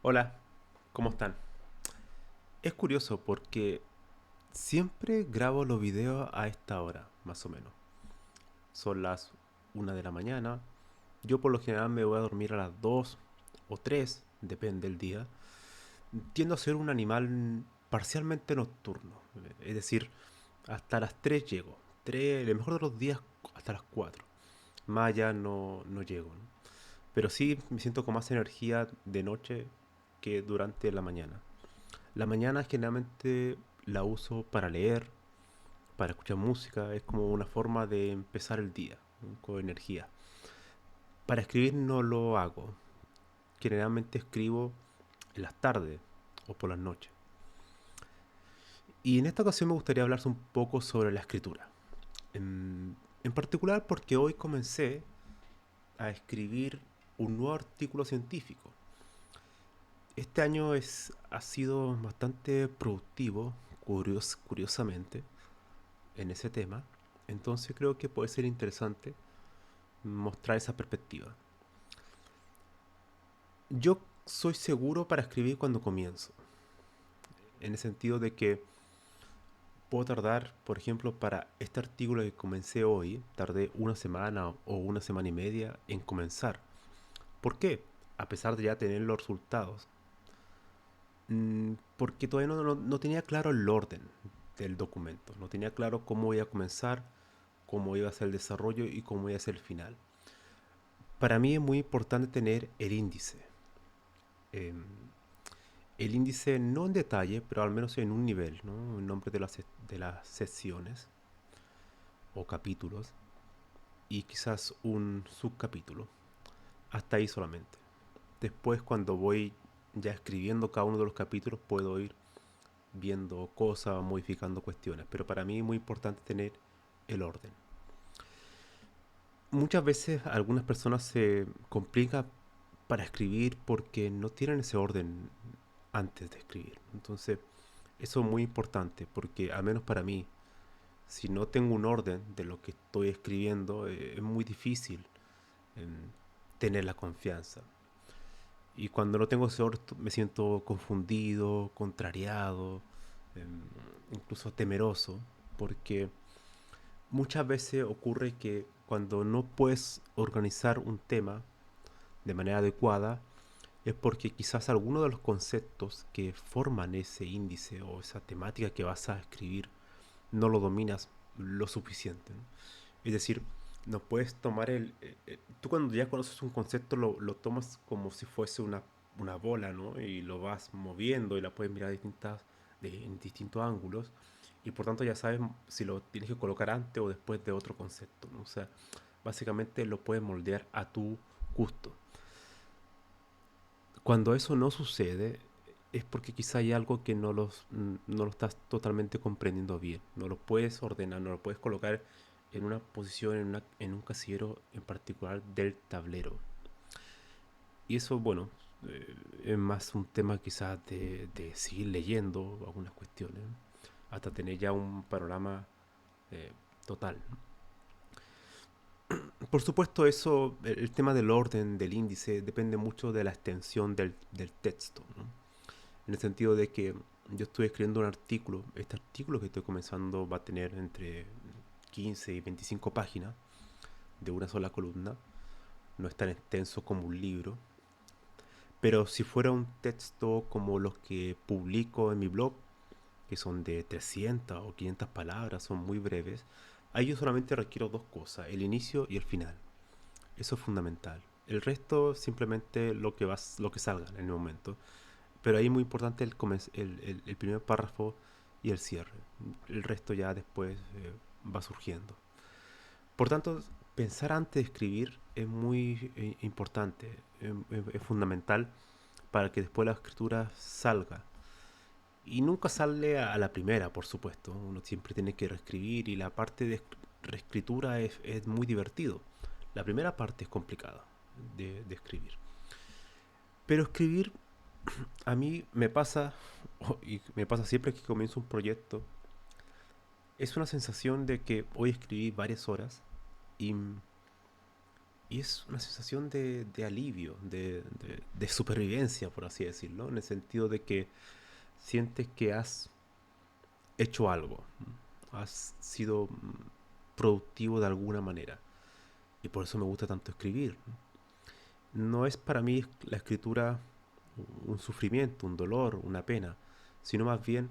Hola, ¿cómo están? Es curioso porque siempre grabo los videos a esta hora, más o menos. Son las 1 de la mañana. Yo por lo general me voy a dormir a las 2 o 3, depende del día. Tiendo a ser un animal parcialmente nocturno. Es decir, hasta las 3 llego. 3, el mejor de los días hasta las 4. Más allá no llego, ¿no? Pero sí me siento con más energía de noche que durante la mañana. La mañana generalmente la uso para leer, para escuchar música, es como una forma de empezar el día, ¿no? Con energía. Para escribir no lo hago. Generalmente escribo en las tardes o por las noches. Y en esta ocasión me gustaría hablar un poco sobre la escritura. En particular porque hoy comencé a escribir un nuevo artículo científico. Este año ha sido bastante productivo, curiosamente, en ese tema. Entonces creo que puede ser interesante mostrar esa perspectiva. Yo soy seguro para escribir cuando comienzo, en el sentido de que puedo tardar, por ejemplo, para este artículo que comencé hoy, tardé una semana o una semana y media en comenzar. ¿Por qué? A pesar de ya tener los resultados. Porque todavía no tenía claro el orden del documento, no tenía claro cómo iba a comenzar, cómo iba a ser el desarrollo y cómo iba a ser el final. Para mí es muy importante tener el índice. Em, el índice no en detalle, pero al menos en un nivel, ¿no? El nombre de las secciones o capítulos y quizás un subcapítulo. Hasta ahí solamente. Después cuando voy ya escribiendo cada uno de los capítulos puedo ir viendo cosas, modificando cuestiones. Pero para mí es muy importante tener el orden. Muchas veces algunas personas se complican para escribir porque no tienen ese orden antes de escribir. Entonces, eso es muy importante porque, al menos para mí, si no tengo un orden de lo que estoy escribiendo, es muy difícil eh, tener la confianza. Y cuando no tengo ese orden, me siento confundido, contrariado, eh, incluso temeroso, porque muchas veces ocurre que cuando no puedes organizar un tema de manera adecuada, es porque quizás alguno de los conceptos que forman ese índice o esa temática que vas a escribir no lo dominas lo suficiente, ¿no? Es decir, no puedes tomar tú cuando ya conoces un concepto lo tomas como si fuese una bola, ¿no? Y lo vas moviendo y la puedes mirar en distintos ángulos. Y por tanto ya sabes si lo tienes que colocar antes o después de otro concepto, ¿no? O sea, básicamente lo puedes moldear a tu gusto. Cuando eso no sucede, es porque quizá hay algo que no lo estás totalmente comprendiendo bien. No lo puedes ordenar, no lo puedes colocar en una posición, en un casillero en particular del tablero. Y eso, bueno, es más un tema quizás de seguir leyendo algunas cuestiones, hasta tener ya un panorama eh, total. Por supuesto, el tema del orden, del índice, depende mucho de la extensión del texto, ¿no? En el sentido de que yo estoy escribiendo un artículo. Este artículo que estoy comenzando va a tener entre 15 y 25 páginas de una sola columna. No es tan extenso como un libro. Pero si fuera un texto como los que publico en mi blog, que son de 300 o 500 palabras, son muy breves, ahí yo solamente requiero dos cosas, el inicio y el final. Eso es fundamental. El resto simplemente lo que salga en el momento. Pero ahí es muy importante el primer párrafo y el cierre. El resto ya después va surgiendo. Por tanto, pensar antes de escribir es muy importante, es fundamental para que después la escritura salga. Y nunca sale a la primera, por supuesto. Uno siempre tiene que reescribir y la parte de reescritura es muy divertido. La primera parte es complicada de escribir. Pero escribir a mí me pasa, y me pasa siempre que comienzo un proyecto, es una sensación de que hoy escribí varias horas y Y es una sensación de alivio, de supervivencia, por así decirlo, en el sentido de que sientes que has hecho algo, has sido productivo de alguna manera. Y por eso me gusta tanto escribir. No es para mí la escritura un sufrimiento, un dolor, una pena, sino más bien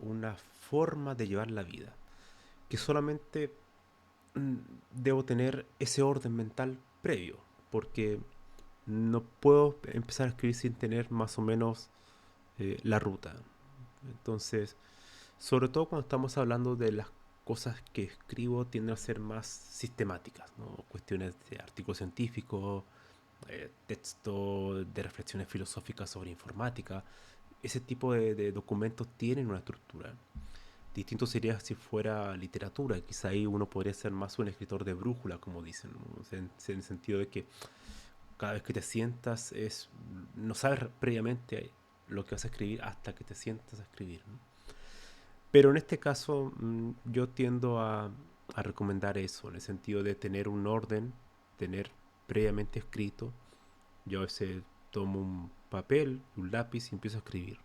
una forma de llevar la vida. Que solamente mm, debo tener ese orden mental previo, porque no puedo empezar a escribir sin tener más o menos la ruta. Entonces, sobre todo cuando estamos hablando de las cosas que escribo, tienden a ser más sistemáticas, ¿no? Cuestiones de artículos científicos, texto de reflexiones filosóficas sobre informática. Ese tipo de documentos tienen una estructura. Distinto sería si fuera literatura, quizá ahí uno podría ser más un escritor de brújula, como dicen, ¿no? O sea, en el sentido de que cada vez que te sientas no sabes previamente lo que vas a escribir hasta que te sientas a escribir, ¿no? Pero en este caso yo tiendo a recomendar eso, en el sentido de tener un orden, tener previamente escrito. Yo a veces tomo un papel, un lápiz y empiezo a escribir.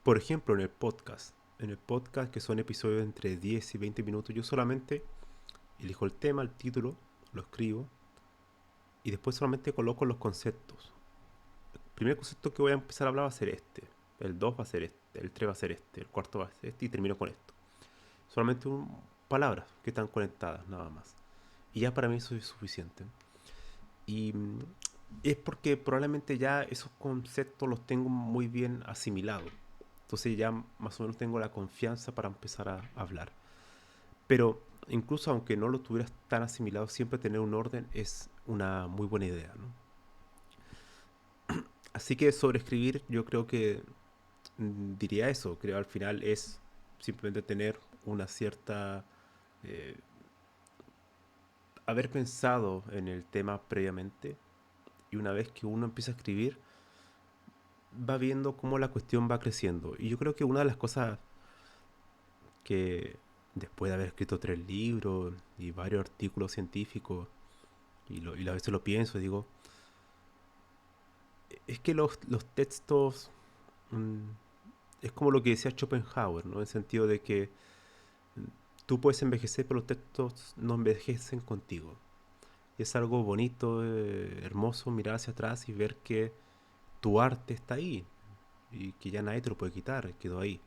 Por ejemplo, en el podcast que son episodios entre 10 y 20 minutos, yo solamente elijo el tema, el título, lo escribo y después solamente coloco los conceptos. El primer concepto que voy a empezar a hablar va a ser este, el 2 va a ser este, el 3 va a ser este, el cuarto va a ser este y termino con esto. Solamente palabras que están conectadas, nada más. Y ya para mí eso es suficiente. Y es porque probablemente ya esos conceptos los tengo muy bien asimilados. Entonces ya más o menos tengo la confianza para empezar a hablar. Pero incluso aunque no lo tuvieras tan asimilado, siempre tener un orden es una muy buena idea, ¿no? Así que sobre escribir yo creo que diría eso. Creo al final es simplemente tener una cierta... eh, haber pensado en el tema previamente y una vez que uno empieza a escribir va viendo cómo la cuestión va creciendo. Y yo creo que una de las cosas que después de haber escrito 3 libros y varios artículos científicos, y a veces lo pienso y digo, es que los textos mm, es como lo que decía Schopenhauer, ¿no? En el sentido de que mm, tú puedes envejecer, pero los textos no envejecen contigo. Y es algo bonito, hermoso mirar hacia atrás y ver que tu arte está ahí y que ya nadie te lo puede quitar, quedó ahí.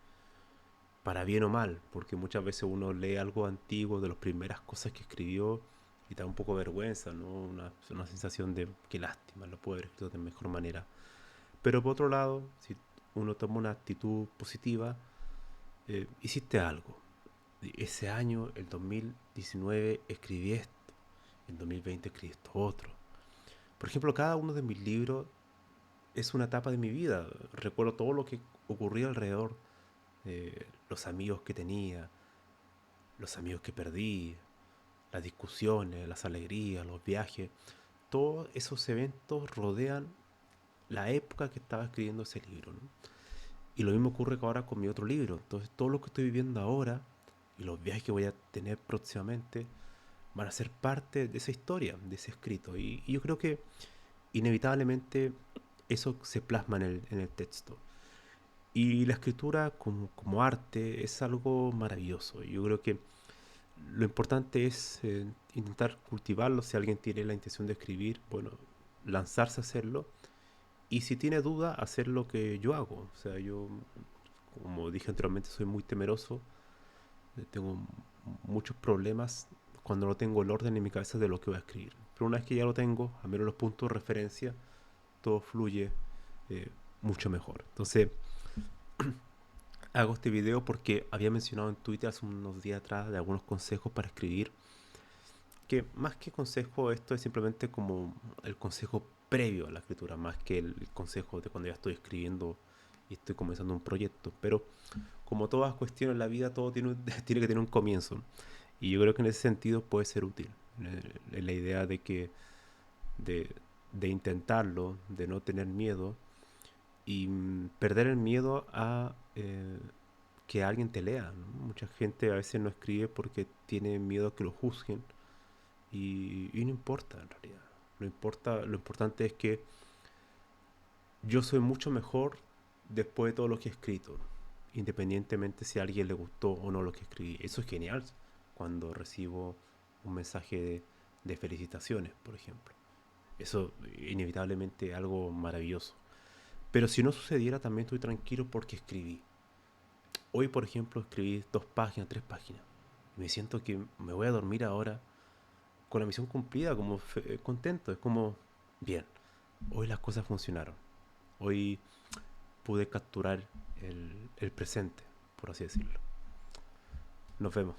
Para bien o mal, porque muchas veces uno lee algo antiguo de las primeras cosas que escribió y te da un poco de vergüenza, ¿no? Una sensación de qué lástima, lo puedo haber escrito de mejor manera. Pero por otro lado, si uno toma una actitud positiva, hiciste algo. Ese año, el 2019, escribí esto, el 2020 escribí esto otro. Por ejemplo, cada uno de mis libros es una etapa de mi vida. Recuerdo todo lo que ocurría alrededor, los amigos que tenía, los amigos que perdí, las discusiones, las alegrías, los viajes, todos esos eventos rodean la época que estaba escribiendo ese libro, ¿no? Y lo mismo ocurre ahora con mi otro libro. Entonces, todo lo que estoy viviendo ahora y los viajes que voy a tener próximamente van a ser parte de esa historia, de ese escrito. Y yo creo que inevitablemente eso se plasma en el texto. Y la escritura como arte es algo maravilloso. Yo creo que lo importante es intentar cultivarlo. Si alguien tiene la intención de escribir, bueno, lanzarse a hacerlo. Y si tiene duda, hacer lo que yo hago. O sea, yo, como dije anteriormente, soy muy temeroso. Tengo muchos problemas cuando no tengo el orden en mi cabeza de lo que voy a escribir. Pero una vez que ya lo tengo, al menos los puntos de referencia, todo fluye eh, mucho mejor. Entonces, hago este video porque había mencionado en Twitter hace unos días atrás de algunos consejos para escribir que más que consejo, esto es simplemente como el consejo previo a la escritura, más que el consejo de cuando ya estoy escribiendo y estoy comenzando un proyecto. Pero como todas cuestiones en la vida, todo tiene que tener un comienzo. Y yo creo que en ese sentido puede ser útil. La idea de que de, de intentarlo, de no tener miedo y perder el miedo a que alguien te lea, ¿no? Mucha gente a veces no escribe porque tiene miedo a que lo juzguen y no importa en realidad. Lo importante es que yo soy mucho mejor después de todo lo que he escrito, independientemente si a alguien le gustó o no lo que escribí. Eso es genial cuando recibo un mensaje de felicitaciones, por ejemplo. Eso inevitablemente es algo maravilloso. Pero si no sucediera, también estoy tranquilo porque escribí. Hoy, por ejemplo, escribí 2 páginas, 3 páginas. Y me siento que me voy a dormir ahora con la misión cumplida, como contento. Es como, bien, hoy las cosas funcionaron. Hoy pude capturar el presente, por así decirlo. Nos vemos.